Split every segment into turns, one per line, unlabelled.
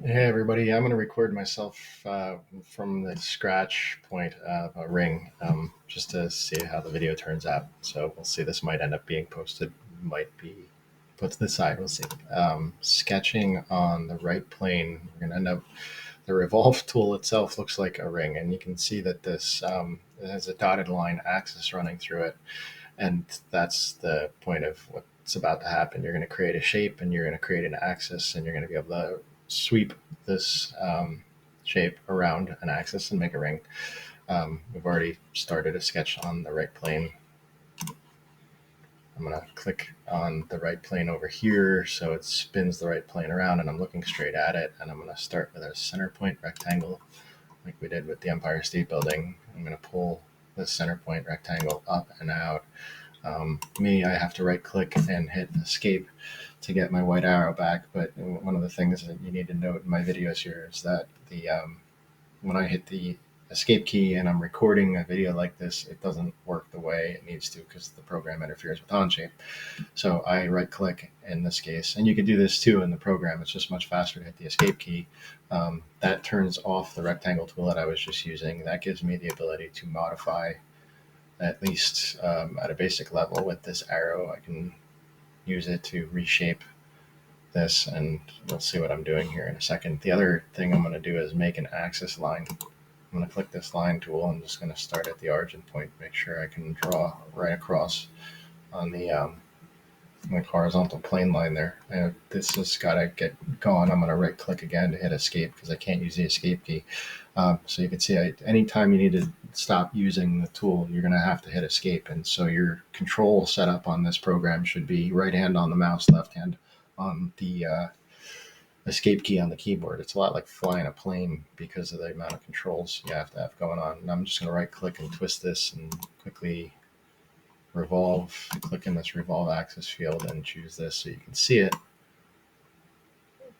Hey everybody, I'm going to record myself from the scratch point of a ring just to see how the video turns out. So we'll see. This might end up being posted, might be put to the side. We'll see. Sketching on the right plane, we're going to end up. The Revolve tool itself looks like a ring, and you can see that this it has a dotted line axis running through it, and that's the point of what's about to happen. You're going to create a shape, and you're going to create an axis, and you're going to be able to sweep this shape around an axis and make a ring. We've already started a sketch on the right plane. I'm going to click on the right plane over here so it spins the right plane around, and I'm looking straight at it, and I'm going to start with a center point rectangle like we did with the Empire State Building. I'm going to pull the center point rectangle up and out. I have to right click and hit escape to get my white arrow back. But one of the things that you need to note in my videos here is that when I hit the escape key and I'm recording a video like this, it doesn't work the way it needs to because the program interferes with Onshape. So I right click in this case, and you can do this too in the program. It's just much faster to hit the escape key. That turns off the rectangle tool that I was just using. That gives me the ability to modify at least at a basic level with this arrow. I can use it to reshape this, and we'll see what I'm doing here in a second. The other thing I'm going to do is make an axis line. I'm going to click this line tool. I'm just going to start at the origin point, make sure I can draw right across on the like horizontal plane line there. This has got to get going. I'm going to right click again to hit escape because I can't use the escape key. So you can see anytime you need to stop using the tool, you're going to have to hit escape. And so your control setup on this program should be right hand on the mouse, left hand on the escape key on the keyboard. It's a lot like flying a plane because of the amount of controls you have to have going on. And I'm just going to right click and twist this and quickly revolve, click in this revolve axis field and choose this so you can see it.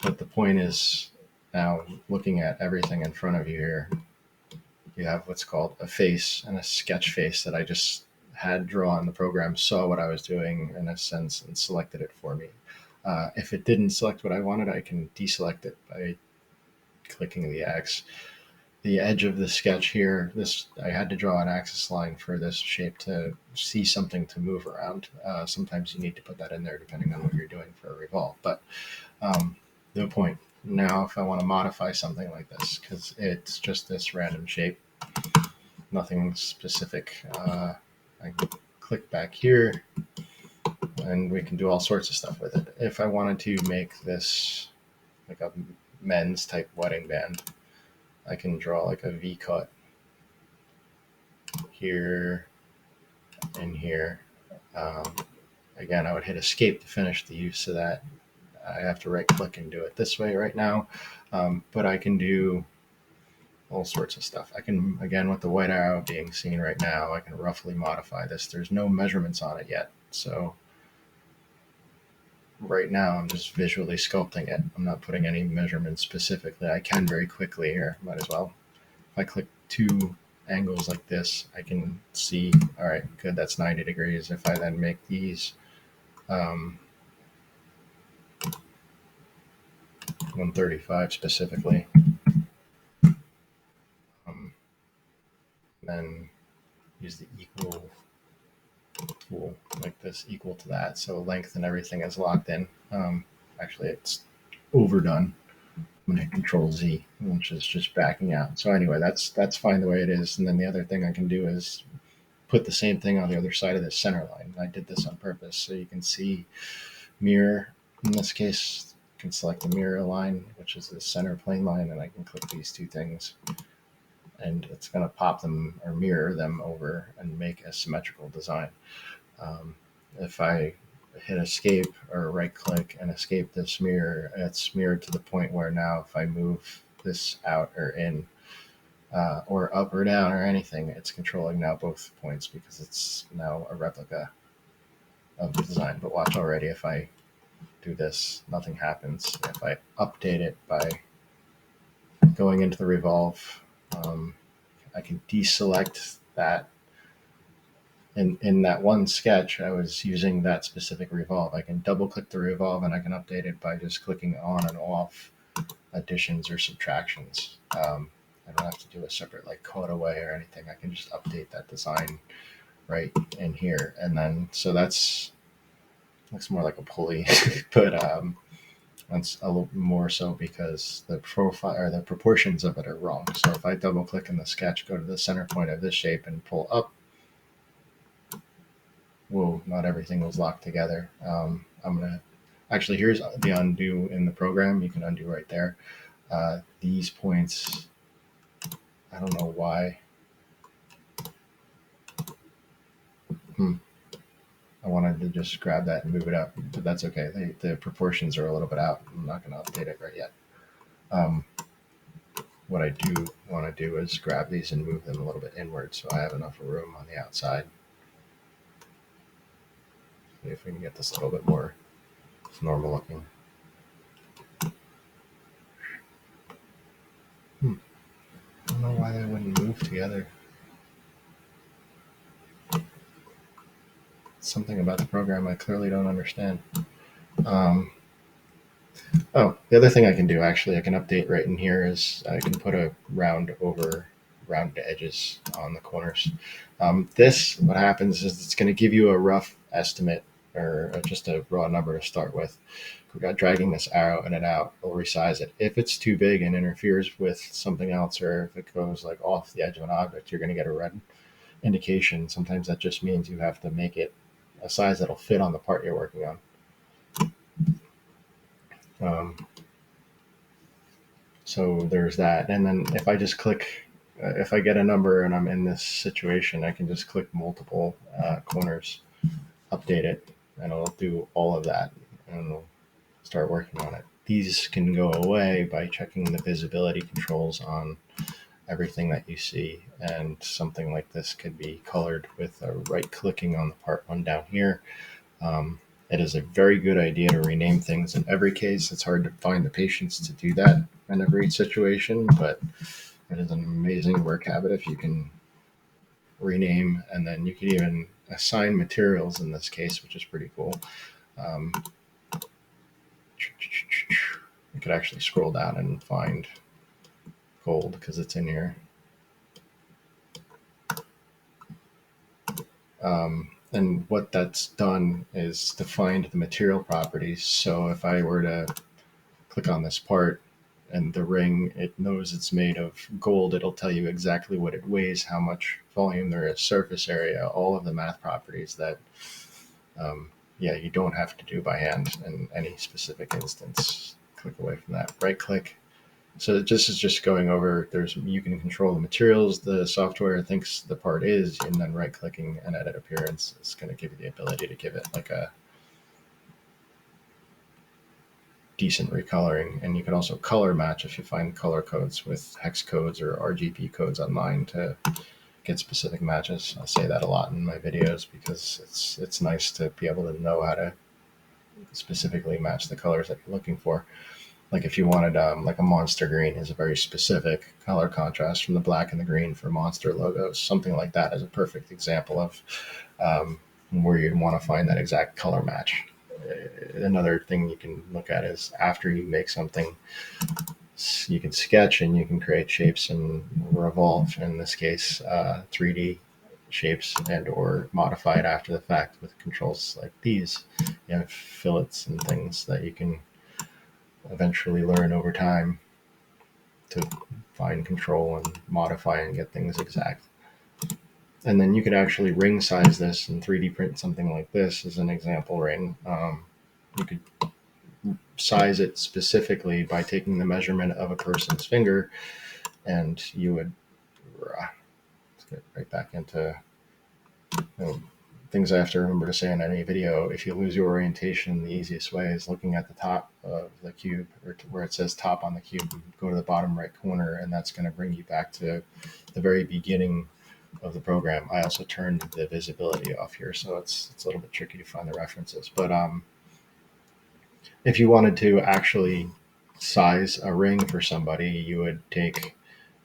But the point is, now looking at everything in front of you here, you have what's called a face and a sketch face that I just had drawn. The program saw what I was doing in a sense and selected it for me. If it didn't select what I wanted, I can deselect it by clicking the X. The edge of the sketch here, I had to draw an axis line for this shape to see something to move around. Sometimes you need to put that in there depending on what you're doing for a revolve. But the point now, if I want to modify something like this, because it's just this random shape, nothing specific, I can click back here and we can do all sorts of stuff with it. If I wanted to make this like a men's type wedding band, I can draw like a V cut here and here. Again, I would hit escape to finish the use of that. I have to right click and do it this way right now. But I can do all sorts of stuff. I can, again, with the white arrow being seen right now, I can roughly modify this. There's no measurements on it yet. So right now I'm just visually sculpting it. I'm not putting any measurements specifically. I can very quickly here, might as well. If I click two angles like this, I can see, all right, good, that's 90 degrees. If I then make these 135 specifically, then use the equal tool like this, equal to that. So length and everything is locked in. Actually, it's overdone. I'm going to hit Control Z, which is just backing out. So anyway, that's fine the way it is. And then the other thing I can do is put the same thing on the other side of the center line. I did this on purpose so you can see mirror. In this case, I can select the mirror line, which is the center plane line, and I can click these two things. And it's going to pop them or mirror them over and make a symmetrical design. If I hit escape or right click and escape this mirror, it's mirrored to the point where now if I move this out or in or up or down or anything, it's controlling now both points because it's now a replica of the design. But watch already, if I do this, nothing happens. If I update it by going into the Revolve, I can deselect that. In that one sketch, I was using that specific Revolve. I can double click the Revolve and I can update it by just clicking on and off additions or subtractions. I don't have to do a separate like cutaway or anything. I can just update that design right in here. And then, so that's, looks more like a pulley, but that's a little more so because the profile or the proportions of it are wrong. So if I double click in the sketch, go to the center point of this shape and pull up, whoa, not everything was locked together. I'm gonna, actually, here's the undo in the program. You can undo right there. These points, I don't know why. I wanted to just grab that and move it up, but that's okay. The proportions are a little bit out. I'm not going to update it right yet. What I do want to do is grab these and move them a little bit inward so I have enough room on the outside. See if we can get this a little bit more normal looking. I don't know why they wouldn't move together. Something about the program I clearly don't understand. Oh, the other thing I can do, actually, I can update right in here is I can put a round edges on the corners. This, what happens is it's going to give you a rough estimate or just a raw number to start with. Dragging this arrow in and out will resize it. If it's too big and interferes with something else, or if it goes like off the edge of an object, you're going to get a red indication. Sometimes that just means you have to make it a size that'll fit on the part you're working on. So there's that. And then if I just click, if I get a number and I'm in this situation, I can just click multiple corners, update it, and it'll do all of that, and it'll start working on it. These can go away by checking the visibility controls on everything that you see, and something like this could be colored with a right clicking on the part one down here. It is a very good idea to rename things in every case. It's hard to find the patience to do that in every situation, but it is an amazing work habit if you can rename, and then you can even assign materials in this case, which is pretty cool. You could actually scroll down and find gold because it's in here. And what that's done is defined the material properties. So if I were to click on this part and the ring, it knows it's made of gold. It'll tell you exactly what it weighs, how much volume there is, surface area, all of the math properties that, you don't have to do by hand in any specific instance. Click away from that, right click. So this is just going over, you can control the materials the software thinks the part is, and then right clicking and edit appearance is going to give you the ability to give it like a decent recoloring. And you can also color match if you find color codes with hex codes or RGB codes online to get specific matches. I say that a lot in my videos because it's nice to be able to know how to specifically match the colors that you're looking for. Like if you wanted like a monster green is a very specific color contrast from the black and the green for monster logos. Something like that is a perfect example of where you'd want to find that exact color match. Another thing you can look at is after you make something, you can sketch and you can create shapes in Revolve, in this case 3D shapes, and or modify it after the fact with controls like these. You have fillets and things that you can eventually learn over time to find control and modify and get things exact. And then you could actually ring size this and 3D print something like this as an example ring. You could size it specifically by taking the measurement of a person's finger, and you would, let's get right back into things I have to remember to say in any video. If you lose your orientation, the easiest way is looking at the top of the cube, or where it says top on the cube, go to the bottom right corner, and that's going to bring you back to the very beginning of the program. I also turned the visibility off here, so it's a little bit tricky to find the references. But if you wanted to actually size a ring for somebody, you would take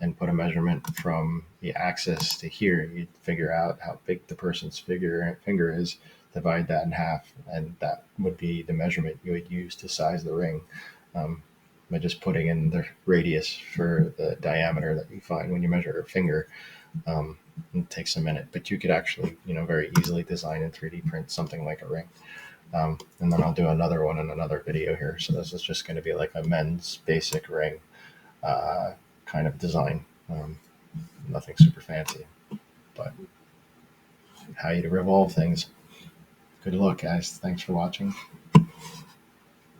and put a measurement from the axis to here. You'd figure out how big the person's finger is, divide that in half, and that would be the measurement you would use to size the ring. by just putting in the radius for the diameter that you find when you measure a finger. It takes a minute, but you could actually, very easily design and 3D print something like a ring. And then I'll do another one in another video here. So this is just going to be like a men's basic ring kind of design. Nothing super fancy, but how you revolve things. Good luck, guys. Thanks for watching.